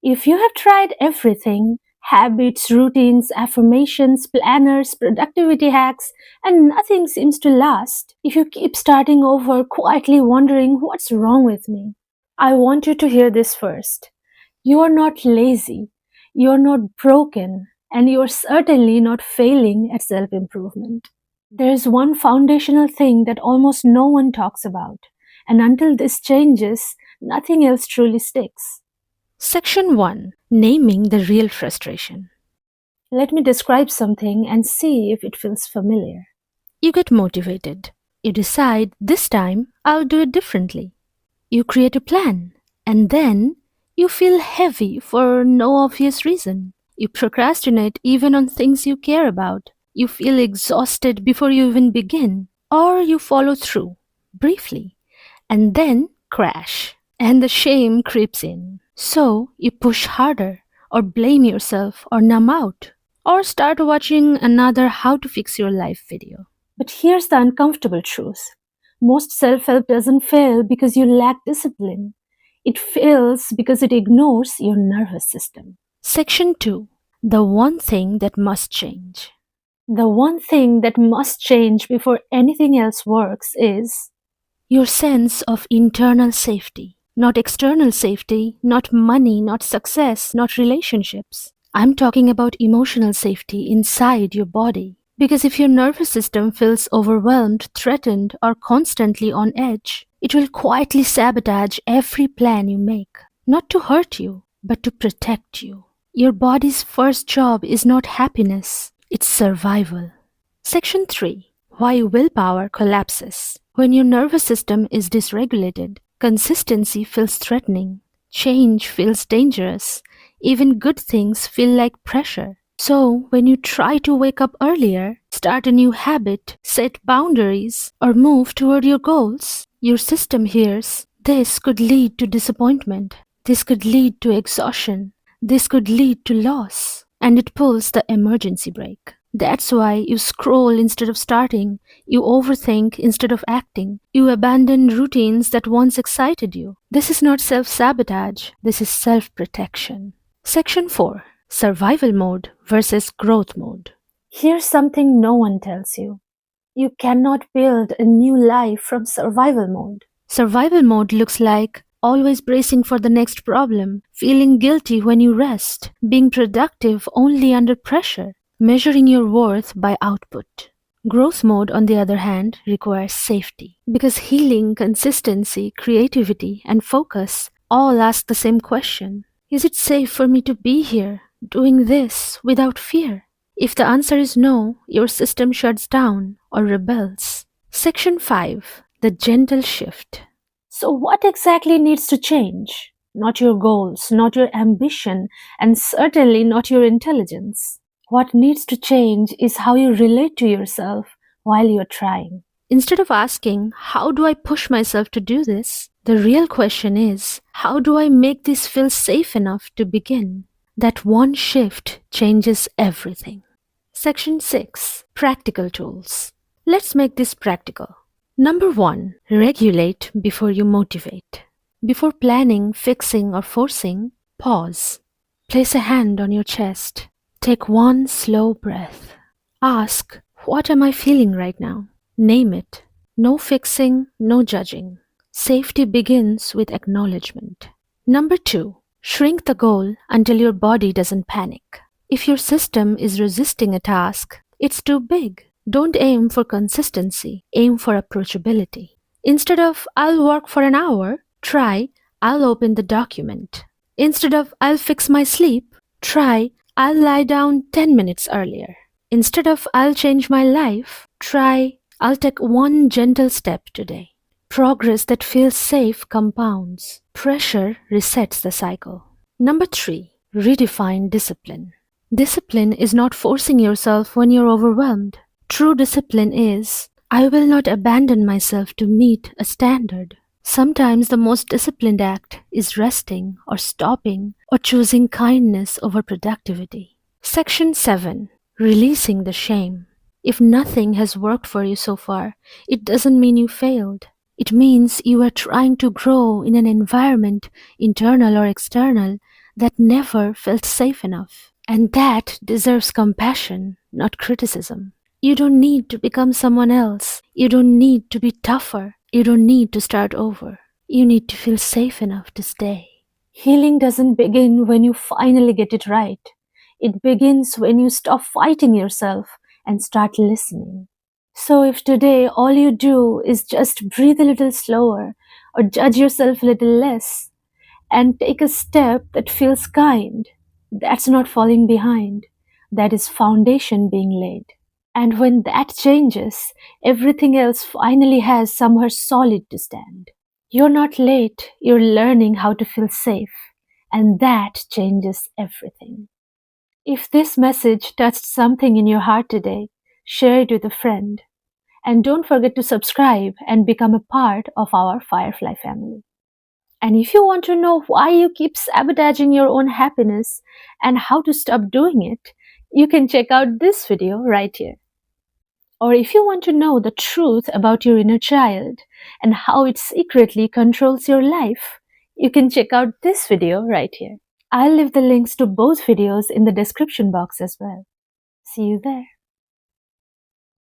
If you have tried everything, habits, routines, affirmations, planners, productivity hacks, and nothing seems to last, if you keep starting over, quietly wondering what's wrong with me, I want you to hear this first. You are not lazy, you are not broken, and you are certainly not failing at self improvement. There is one foundational thing that almost no one talks about, and until this changes, nothing else truly sticks. Section 1. Naming the real frustration. Let me describe something and see if it feels familiar. You get motivated. You decide this time I'll do it differently. You create a plan. And then you feel heavy for no obvious reason. You procrastinate even on things you care about. You feel exhausted before you even begin. Or you follow through, briefly, and then crash. And the shame creeps in. So you push harder, or blame yourself, or numb out, or start watching another how to fix your life video. But here's the uncomfortable truth. Most self help doesn't fail because you lack discipline. It fails because it ignores your nervous system. Section 2. The one thing that must change. The one thing that must change before anything else works is Your sense of internal safety. Not external safety, not money, not success, not relationships. I'm talking about emotional safety inside your body. Because if your nervous system feels overwhelmed, threatened, or constantly on edge, it will quietly sabotage every plan you make. Not to hurt you, but to protect you. Your body's first job is not happiness, it's survival. Section 3. Why willpower collapses. When your nervous system is dysregulated, consistency feels threatening, change feels dangerous, even good things feel like pressure. So, when you try to wake up earlier, start a new habit, set boundaries, or move toward your goals, your system hears this could lead to disappointment, this could lead to exhaustion, this could lead to loss, and it pulls the emergency brake. That's why you scroll instead of starting, you overthink instead of acting, you abandon routines that once excited you. This is not self sabotage, this is self protection. Section 4. Survival mode versus growth mode. here's something no one tells you. You cannot build a new life from survival mode. Survival mode looks like always bracing for the next problem, feeling guilty when you rest, being productive only under pressure, measuring your worth by output. Growth mode, on the other hand, requires safety because healing, consistency, creativity, and focus all ask the same question. Is it safe for me to be here, doing this without fear? If the answer is no, your system shuts down or rebels. Section 5. The gentle shift. So, what exactly needs to change? Not your goals, not your ambition, and certainly not your intelligence. What needs to change is how you relate to yourself while you're trying. Instead of asking, how do I push myself to do this? The real question is, how do I make this feel safe enough to begin? That one shift changes everything. Section 6. Practical tools. Let's make this practical. Number 1. Regulate before you motivate. Before planning, fixing, or forcing, pause. Place a hand on your chest. Take one slow breath. Ask, what am I feeling right now? Name it. No fixing, no judging. Safety begins with acknowledgement. Number 2. Shrink the goal until your body doesn't panic. If your system is resisting a task, it's too big. Don't aim for consistency, aim for approachability. Instead of, I'll work for an hour, try, I'll open the document. Instead of, I'll fix my sleep, try, I'll lie down 10 minutes earlier. Instead of, I'll change my life, try, I'll take one gentle step today. Progress that feels safe compounds. Pressure resets the cycle. Number 3. Redefine discipline. Discipline is not forcing yourself when you're overwhelmed. True discipline is, I will not abandon myself to meet a standard. Sometimes the most disciplined act is resting or stopping or choosing kindness over productivity. Section 7. Releasing the shame. If nothing has worked for you so far, it doesn't mean you failed. It means you are trying to grow in an environment, internal or external, that never felt safe enough. And that deserves compassion, not criticism. You don't need to become someone else. You don't need to be tougher. You don't need to start over. You need to feel safe enough to stay. Healing doesn't begin when you finally get it right. It begins when you stop fighting yourself and start listening. So if today all you do is just breathe a little slower or judge yourself a little less and take a step that feels kind, that's not falling behind. That is foundation being laid. And when that changes, everything else finally has somewhere solid to stand. You're not late, you're learning how to feel safe, and that changes everything. If this message touched something in your heart today, share it with a friend. And don't forget to subscribe and become a part of our Firefly family. And if you want to know why you keep sabotaging your own happiness and how to stop doing it, you can check out this video right here. Or if you want to know the truth about your inner child and how it secretly controls your life, you can check out this video right here. I'll leave the links to both videos in the description box as well. See you there.